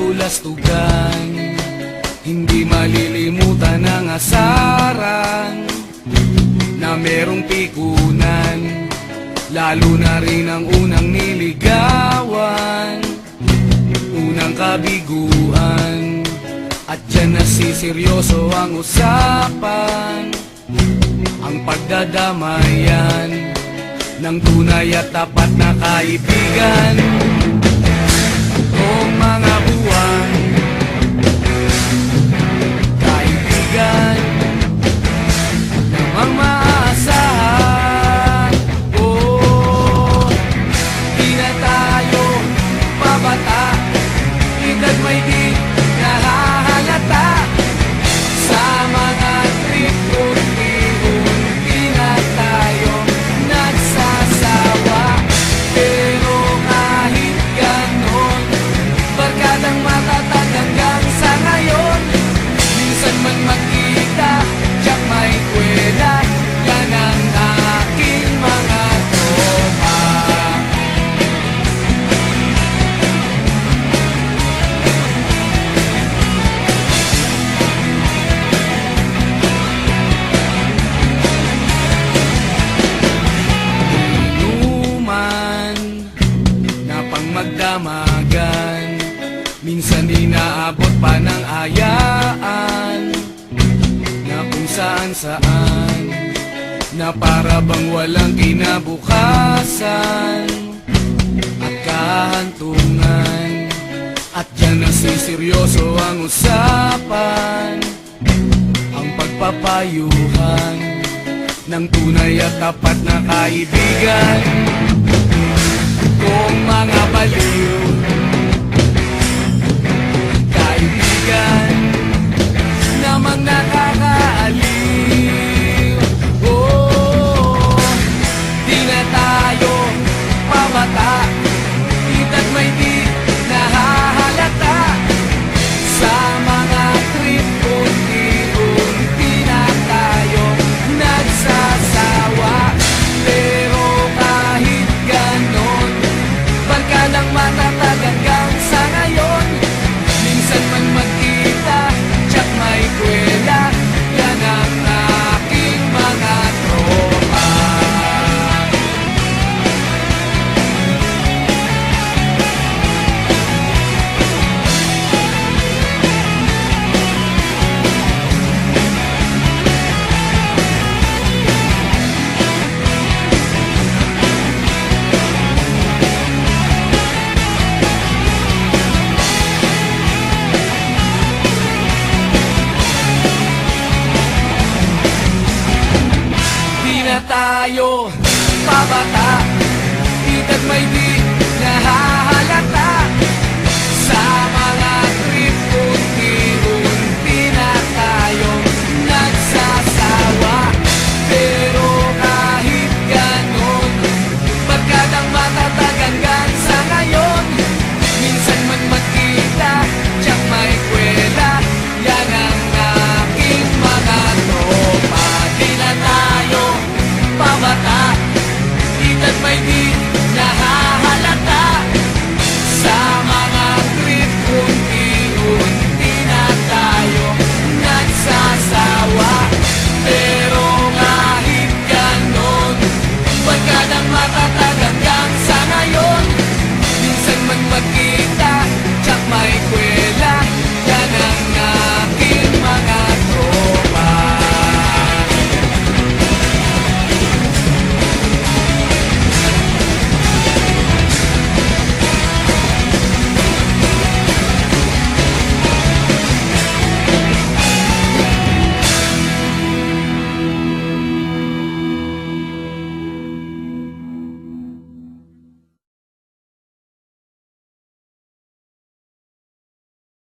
kabulastugan. Hindi malilimutan ang asaran na merong pikunan, lalo na rin ang unang niligawan, unang kabiguan. At dyan nasiseryoso ang usapan, ang pagdadamayan ng tunay at tapat na kaibigan. Kung mga buwan, kaibigan namang maaasahan. Oh, di na tayo pabata, edad may di nahahalata. Sa mga trip unti-unti na tayo nagsasawa. Pero kahit ganon, barkadang matatag hanggang sa ngayon. Minsan man magkita, tiyak may kwela, yan ang aking mga tropa. Inuman na pang magdamagan, minsan inaabot pa ng ayaan, na kung saan-saan, na para bang walang kinabukasan at kahantungan. At dyan nasiseryoso ang usapan, ang pagpapayuhan ng tunay at tapat na kaibigan. Kung mga baliw, kaibigan namang nakakaaliw. Oh, di na tayo pabata, edad may di nahahalata. Sa mga trip unti-unti na tayo nagsasawa. Pero kahit ganon, barkadang matatag hanggang sa ngayon. Minsan man magkita, tiyak may kwela, yan ang aking mga tropa. Di na tayo pabata, edad may di